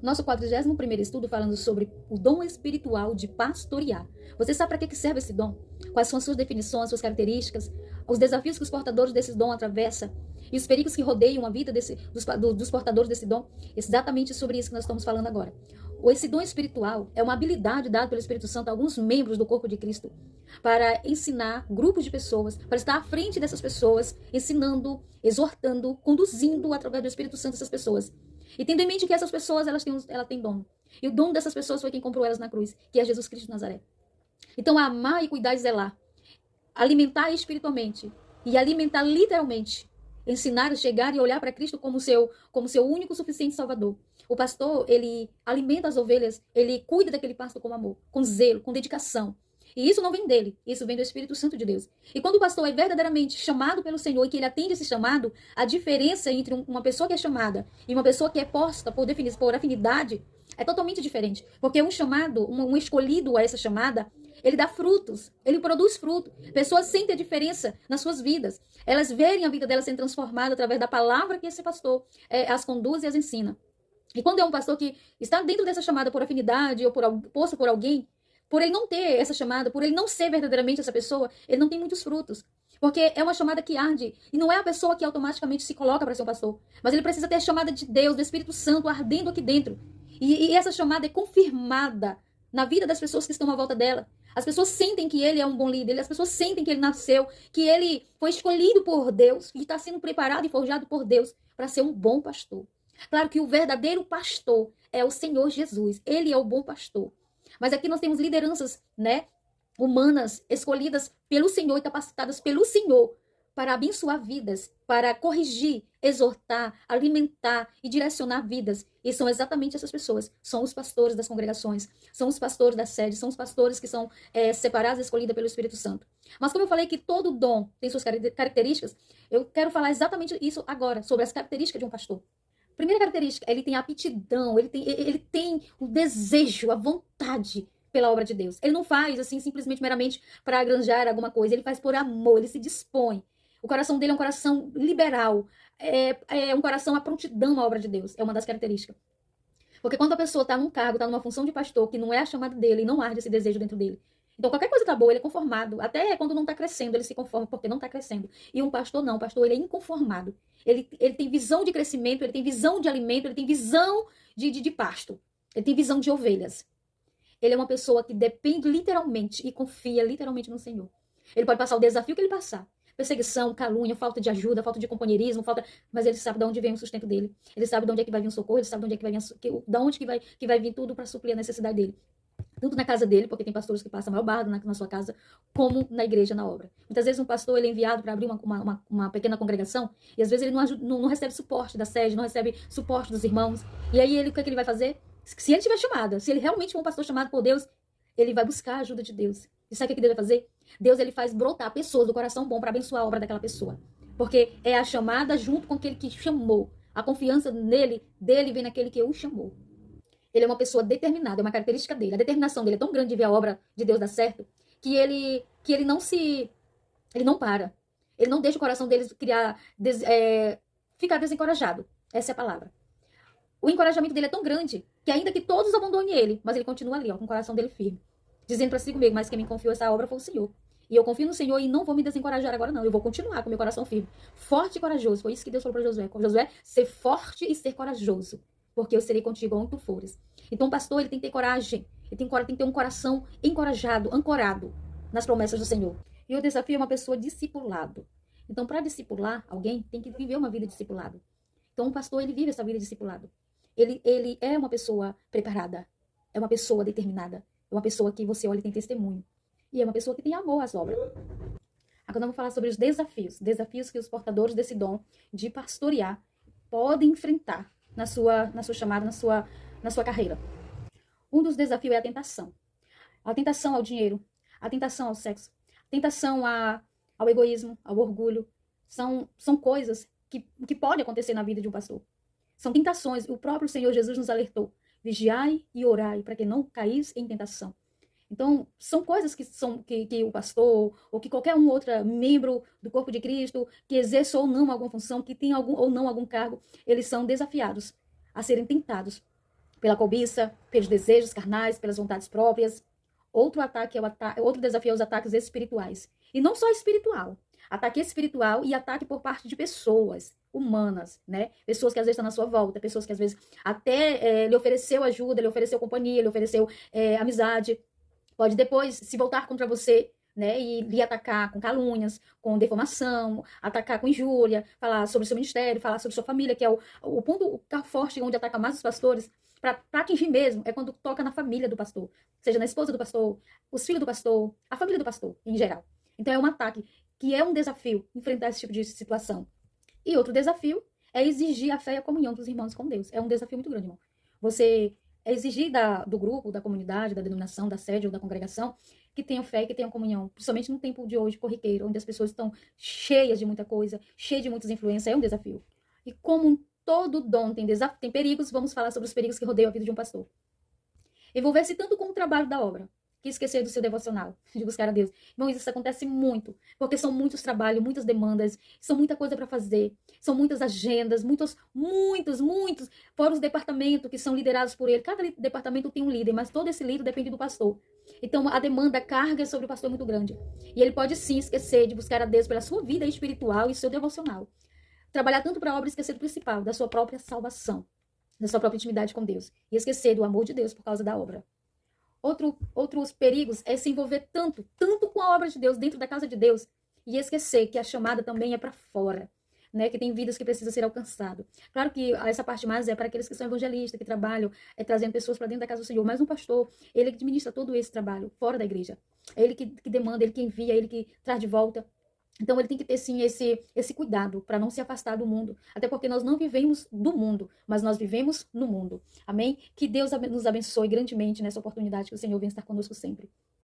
Nosso 41º estudo falando sobre o dom espiritual de pastorear. Você sabe para que serve esse dom? Quais são as suas definições, suas características, os desafios que os portadores desse dom atravessam e os perigos que rodeiam a vida dos portadores desse dom? Exatamente sobre isso que nós estamos falando agora. Esse dom espiritual é uma habilidade dada pelo Espírito Santo a alguns membros do corpo de Cristo para ensinar grupos de pessoas, para estar à frente dessas pessoas, ensinando, exortando, conduzindo através do Espírito Santo essas pessoas. E tendo em mente que essas pessoas, elas têm dom. E o dom dessas pessoas foi quem comprou elas na cruz, que é Jesus Cristo de Nazaré. Então, amar e cuidar e zelar, alimentar espiritualmente e alimentar literalmente, ensinar, chegar e olhar para Cristo como seu único suficiente Salvador. O pastor, ele alimenta as ovelhas, ele cuida daquele pasto com amor, com zelo, com dedicação. E isso não vem dele, isso vem do Espírito Santo de Deus. E quando o pastor é verdadeiramente chamado pelo Senhor e que ele atende esse chamado, a diferença entre uma pessoa que é chamada e uma pessoa que é posta por afinidade é totalmente diferente. Porque um chamado, um escolhido a essa chamada, ele dá frutos, ele produz fruto. Pessoas sentem a diferença nas suas vidas. Elas verem a vida delas sendo transformada através da palavra que esse pastor as conduz e as ensina. E quando é um pastor que está dentro dessa chamada por afinidade ou posto por alguém, por ele não ter essa chamada, por ele não ser verdadeiramente essa pessoa, ele não tem muitos frutos. Porque é uma chamada que arde. E não é a pessoa que automaticamente se coloca para ser um pastor. Mas ele precisa ter a chamada de Deus, do Espírito Santo, ardendo aqui dentro. E essa chamada é confirmada na vida das pessoas que estão à volta dela. As pessoas sentem que ele é um bom líder. As pessoas sentem que ele nasceu, que ele foi escolhido por Deus e está sendo preparado e forjado por Deus para ser um bom pastor. Claro que o verdadeiro pastor é o Senhor Jesus. Ele é o bom pastor. Mas aqui nós temos lideranças, humanas, escolhidas pelo Senhor e capacitadas pelo Senhor para abençoar vidas, para corrigir, exortar, alimentar e direcionar vidas. E são exatamente essas pessoas. São os pastores das congregações, são os pastores das sedes, são os pastores que são separados e escolhidos pelo Espírito Santo. Mas como eu falei que todo dom tem suas características, eu quero falar exatamente isso agora, sobre as características de um pastor. Primeira característica, ele tem aptidão, ele tem o desejo, a vontade pela obra de Deus. Ele não faz assim simplesmente meramente para agranjar alguma coisa, ele faz por amor, ele se dispõe. O coração dele é um coração liberal, é um coração à prontidão à obra de Deus, é uma das características. Porque quando a pessoa está num cargo, está numa função de pastor, que não é a chamada dele, não arde esse desejo dentro dele. Então, qualquer coisa tá boa, ele é conformado. Até quando não está crescendo, ele se conforma porque não está crescendo. E um pastor não, o pastor ele é inconformado. Ele tem visão de crescimento, ele tem visão de alimento, ele tem visão de pasto. Ele tem visão de ovelhas. Ele é uma pessoa que depende literalmente e confia literalmente no Senhor. Ele pode passar o desafio que ele passar. Perseguição, calúnia, falta de ajuda, falta de companheirismo, mas ele sabe de onde vem o sustento dele. Ele sabe de onde é que vai vir o socorro, ele sabe de onde é que vai vir, de onde que vai vir tudo para suprir a necessidade dele. Tanto na casa dele, porque tem pastores que passam maior bardo na sua casa, como na igreja, na obra. Muitas vezes um pastor ele é enviado para abrir uma pequena congregação e às vezes ele não recebe suporte da sede, não recebe suporte dos irmãos. E aí o que ele vai fazer? Se ele tiver chamada, se ele realmente for um pastor chamado por Deus, ele vai buscar a ajuda de Deus. E sabe o que Deus vai fazer? Deus ele faz brotar pessoas do coração bom para abençoar a obra daquela pessoa. Porque é a chamada junto com aquele que chamou. A confiança dele vem naquele que o chamou. Ele é uma pessoa determinada, é uma característica dele. A determinação dele é tão grande de ver a obra de Deus dar certo, que ele não para. Ele não deixa o coração dele ficar desencorajado. Essa é a palavra. O encorajamento dele é tão grande, que ainda que todos abandonem ele, mas ele continua ali, com o coração dele firme. Dizendo para si comigo, mas quem me confiou essa obra foi o Senhor. E eu confio no Senhor e não vou me desencorajar agora não. Eu vou continuar com meu coração firme. Forte e corajoso. Foi isso que Deus falou para Josué. Com Josué, ser forte e ser corajoso. Porque eu serei contigo onde tu fores. Então o pastor ele tem que ter coragem. Ele tem que ter um coração encorajado, ancorado nas promessas do Senhor. E o desafio é uma pessoa discipulado. Então para discipular alguém, tem que viver uma vida discipulada. Então o pastor ele vive essa vida discipulado. Ele é uma pessoa preparada. É uma pessoa determinada. É uma pessoa que você olha e tem testemunho. E é uma pessoa que tem amor às obras. Agora vamos falar sobre os desafios. Desafios que os portadores desse dom de pastorear podem enfrentar na sua chamada, na sua carreira. Um dos desafios é a tentação. A tentação ao dinheiro, a tentação ao sexo, a tentação ao egoísmo, ao orgulho. São coisas que podem acontecer na vida de um pastor. São tentações. O próprio Senhor Jesus nos alertou. Vigiai e orai para que não caís em tentação. Então, são coisas que o pastor ou que qualquer outro membro do corpo de Cristo que exerça ou não alguma função, que tenha algum ou não algum cargo, eles são desafiados a serem tentados pela cobiça, pelos desejos carnais, pelas vontades próprias. Outro desafio é os ataques espirituais. E não só espiritual. Ataque espiritual e ataque por parte de pessoas humanas, né? Pessoas que às vezes estão na sua volta, pessoas que às vezes até lhe ofereceu ajuda, lhe ofereceu companhia, lhe ofereceu amizade. Pode depois se voltar contra você, né, e lhe atacar com calúnias, com defamação, atacar com injúria, falar sobre o seu ministério, falar sobre sua família, que é o ponto forte onde ataca mais os pastores, para atingir mesmo, é quando toca na família do pastor, seja na esposa do pastor, os filhos do pastor, a família do pastor, em geral. Então é um ataque que é um desafio enfrentar esse tipo de situação. E outro desafio é exigir a fé e a comunhão dos irmãos com Deus. É um desafio muito grande, irmão. Você exigir do grupo, da comunidade, da denominação, da sede ou da congregação, que tenham fé e que tenham comunhão. Principalmente no tempo de hoje, corriqueiro, onde as pessoas estão cheias de muita coisa, cheias de muitas influências, é um desafio. E como todo dom tem perigos, vamos falar sobre os perigos que rodeiam a vida de um pastor. Envolver-se tanto com o trabalho da obra, que esquecer do seu devocional, de buscar a Deus. Irmão, isso acontece muito, porque são muitos trabalhos, muitas demandas, são muita coisa para fazer, são muitas agendas, muitos, fora os departamentos que são liderados por ele. Cada departamento tem um líder, mas todo esse líder depende do pastor. Então, a demanda, a carga sobre o pastor é muito grande. E ele pode sim esquecer de buscar a Deus pela sua vida espiritual e seu devocional. Trabalhar tanto para a obra e esquecer do principal, da sua própria salvação, da sua própria intimidade com Deus. E esquecer do amor de Deus por causa da obra. Outros perigos é se envolver tanto com a obra de Deus, dentro da casa de Deus, e esquecer que a chamada também é para fora, né? Que tem vidas que precisam ser alcançadas. Claro que essa parte mais é para aqueles que são evangelistas, que trabalham trazendo pessoas para dentro da casa do Senhor, mas um pastor, ele administra todo esse trabalho fora da igreja. É ele que demanda, ele que envia, ele que traz de volta. Então, ele tem que ter, sim, esse cuidado para não se afastar do mundo. Até porque nós não vivemos do mundo, mas nós vivemos no mundo. Amém? Que Deus nos abençoe grandemente nessa oportunidade que o Senhor venha estar conosco sempre.